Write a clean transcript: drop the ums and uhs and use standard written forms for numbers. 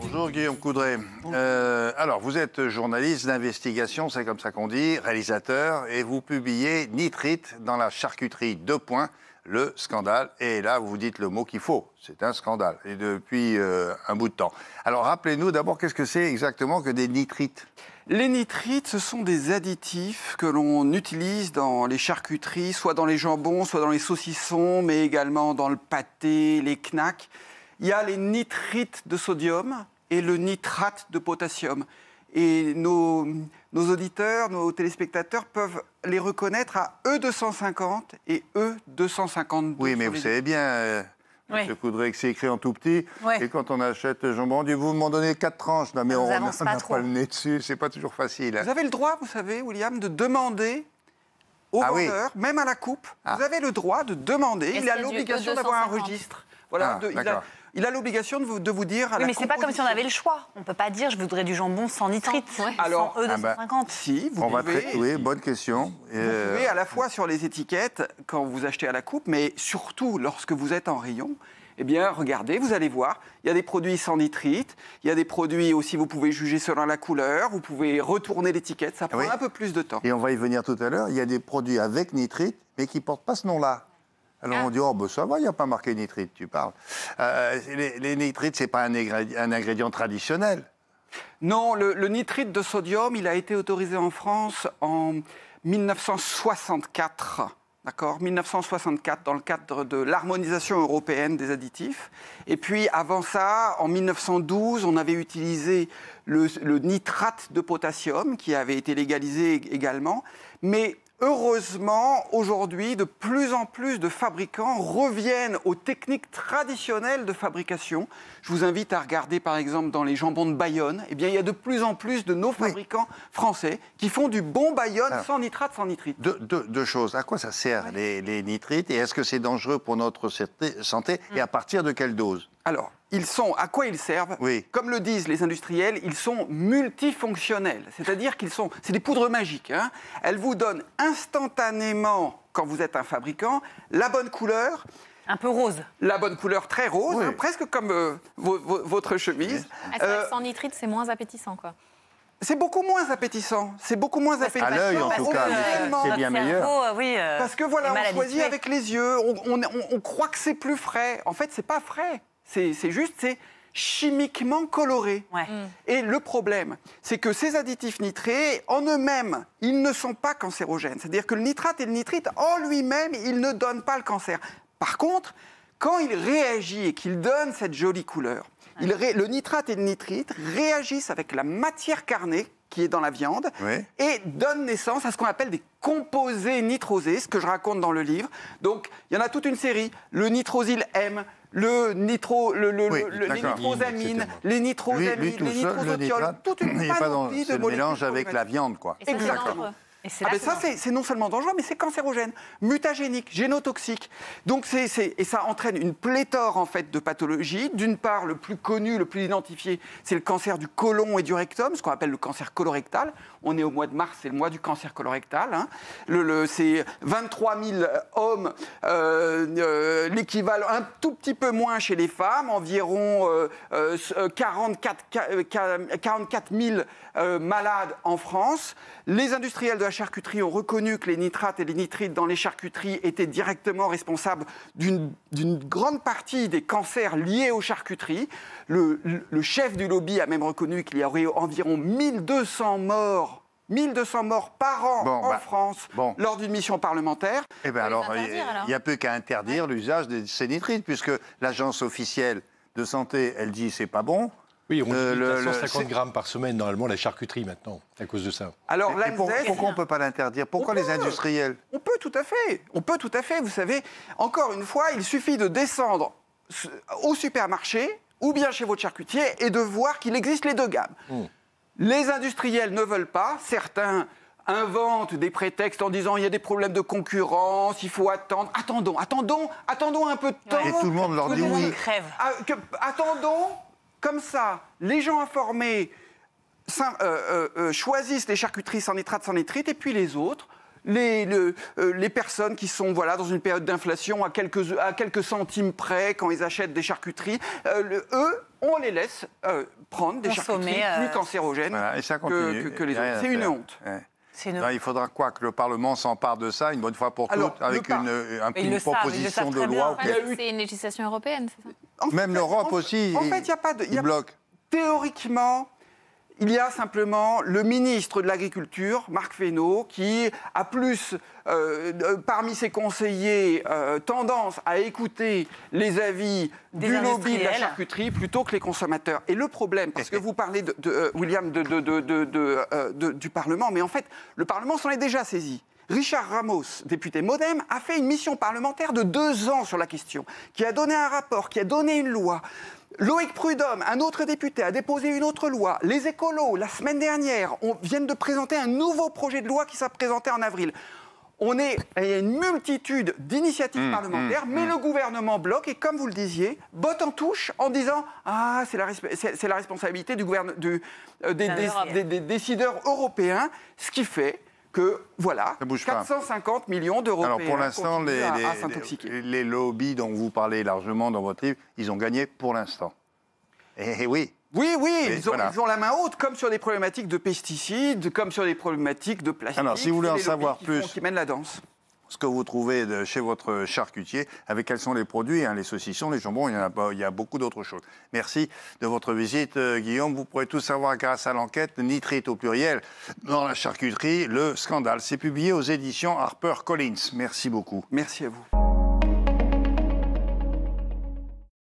Bonjour Guillaume Coudray. Alors, vous êtes journaliste d'investigation, c'est comme ça qu'on dit, réalisateur, et vous publiez Nitrite dans la charcuterie, le scandale. Et là, vous vous dites le mot qu'il faut, c'est un scandale, et depuis un bout de temps. Alors, rappelez-nous d'abord, qu'est-ce que c'est exactement que des nitrites ? Les nitrites, ce sont des additifs que l'on utilise dans les charcuteries, soit dans les jambons, soit dans les saucissons, mais également dans le pâté, les knacks. Il y a les nitrites de sodium et le nitrate de potassium. Et nos auditeurs, nos téléspectateurs peuvent les reconnaître à E250 et E252. Oui, mais vous savez bien, M. Coudray, que c'est écrit en tout petit. Oui. Et quand on achète le jambon, on dit, vous m'en donnez 4 tranches. Non, mais on n'a pas le nez dessus, c'est pas toujours facile. Vous avez le droit, vous savez, William, de demander au vendeur, même à la coupe, vous avez le droit de demander. Il a l'obligation d'avoir un registre. Voilà, il a l'obligation de vous dire à la mais c'est pas comme si on avait le choix. On peut pas dire je voudrais du jambon sans nitrite, alors, sans E250. Si, vous pouvez. Oui, bonne question. Vous pouvez à la fois sur les étiquettes quand vous achetez à la coupe, mais surtout lorsque vous êtes en rayon. Eh bien, regardez, vous allez voir, il y a des produits sans nitrite, il y a des produits aussi, vous pouvez juger selon la couleur, vous pouvez retourner l'étiquette, ça prend un peu plus de temps. Et on va y venir tout à l'heure, il y a des produits avec nitrite, mais qui ne portent pas ce nom-là. Alors on dit, oh ben ça va, il n'y a pas marqué nitrite, tu parles. Les nitrites, ce n'est pas un ingrédient traditionnel. Non, le nitrite de sodium, il a été autorisé en France en 1964. D'accord, 1964, dans le cadre de l'harmonisation européenne des additifs. Et puis, avant ça, en 1912, on avait utilisé le nitrate de potassium, qui avait été légalisé également. Mais heureusement, aujourd'hui, de plus en plus de fabricants reviennent aux techniques traditionnelles de fabrication. Je vous invite à regarder, par exemple, dans les jambons de Bayonne. Eh bien, il y a de plus en plus de nos fabricants français qui font du bon Bayonne sans nitrate, sans nitrite. Deux choses. À quoi ça sert, les nitrites? Et est-ce que c'est dangereux pour notre santé? Et à partir de quelle dose? Alors, à quoi ils servent? Comme le disent les industriels, ils sont multifonctionnels. C'est-à-dire c'est des poudres magiques. Hein. Elles vous donnent instantanément, quand vous êtes un fabricant, la bonne couleur. Un peu rose. La bonne couleur très rose, hein, presque comme votre chemise. C'est vrai que sans nitrite, c'est moins appétissant, quoi. C'est beaucoup moins appétissant. C'est beaucoup moins appétissant. À l'œil, en tout cas, c'est bien meilleur. Parce que voilà, on choisit avec les yeux. On croit que c'est plus frais. En fait, c'est pas frais. C'est juste, c'est chimiquement coloré. Et le problème, c'est que ces additifs nitrés, en eux-mêmes, ils ne sont pas cancérogènes. C'est-à-dire que le nitrate et le nitrite, en lui-même, ils ne donnent pas le cancer. Par contre, quand il réagit et qu'il donne cette jolie couleur, le nitrate et le nitrite réagissent avec la matière carnée qui est dans la viande et donnent naissance à ce qu'on appelle des composés nitrosés, ce que je raconte dans le livre. Donc, il y en a toute une série. Le nitrosyl M, les nitrosamines, les nitrosamines, les nitrosotiols, toute une panoplie de molécules. C'est le mélange avec la viande, quoi. Exactement. C'est non seulement dangereux, mais c'est cancérogène, mutagénique, génotoxique. Donc et ça entraîne une pléthore en fait de pathologies. D'une part, le plus connu, le plus identifié, c'est le cancer du côlon et du rectum, ce qu'on appelle le cancer colorectal. On est au mois de mars, c'est le mois du cancer colorectal. Hein. C'est 23 000 hommes, l'équivalent, un tout petit peu moins chez les femmes, environ 44 000 malades en France. Les industriels de la charcuterie ont reconnu que les nitrates et les nitrites dans les charcuteries étaient directement responsables d'une grande partie des cancers liés aux charcuteries. Le chef du lobby a même reconnu qu'il y aurait environ 1200 morts par an en France lors d'une mission parlementaire. Eh bien alors, il n'y a plus qu'à interdire l'usage de ces nitrites, puisque l'agence officielle de santé, elle dit c'est pas bon. Oui, on limite à 150 grammes par semaine, normalement, la charcuterie, maintenant, à cause de ça. Alors, pourquoi on ne peut pas l'interdire? Pourquoi les industriels? On peut tout à fait. Vous savez, encore une fois, il suffit de descendre au supermarché ou bien chez votre charcutier et de voir qu'il existe les deux gammes. Les industriels ne veulent pas, certains inventent des prétextes en disant il y a des problèmes de concurrence, il faut attendre. Attendons un peu de temps. Et tout le monde leur dit oui. Attendons. Comme ça, les gens informés choisissent les charcuteries sans nitrate, et puis les autres les personnes qui sont dans une période d'inflation à quelques centimes près quand ils achètent des charcuteries, eux, on les laisse prendre des charcuteries plus cancérogènes et ça continue, que les autres. C'est une honte. Ouais. Non, il faudra quoi que le Parlement s'empare de ça une bonne fois pour toutes, avec une proposition de loi. C'est une législation européenne, c'est ça? Même l'Europe aussi, en fait, il n'y a pas de... il bloque. Théoriquement, il y a simplement le ministre de l'Agriculture, Marc Fesneau, qui a plus, parmi ses conseillers, tendance à écouter les avis du lobby de la charcuterie plutôt que les consommateurs. Et le problème, parce que vous parlez, William, du Parlement, mais en fait, le Parlement s'en est déjà saisi. Richard Ramos, député MoDem, a fait une mission parlementaire de 2 ans sur la question, qui a donné un rapport, qui a donné une loi. Loïc Prudhomme, un autre député, a déposé une autre loi. Les écolos, la semaine dernière, viennent de présenter un nouveau projet de loi qui sera présenté en avril. Il y a une multitude d'initiatives parlementaires, mais le gouvernement bloque et, comme vous le disiez, botte en touche en disant « Ah, c'est la responsabilité des décideurs européens », ce qui fait que, 450 millions d'Européens. Alors pour l'instant, à s'intoxiquer. les lobbies dont vous parlez largement dans votre livre, ils ont gagné pour l'instant. Et oui. Oui, ils ont la main haute, comme sur des problématiques de pesticides, comme sur des problématiques de plastique. Alors, si vous voulez en savoir plus, qui mènent la danse. Ce que vous trouvez chez votre charcutier, avec quels sont les produits, les saucissons, les jambons, il y a beaucoup d'autres choses. Merci de votre visite, Guillaume. Vous pourrez tout savoir grâce à l'enquête Nitrite au pluriel dans la charcuterie, le scandale. C'est publié aux éditions HarperCollins. Merci beaucoup. Merci à vous.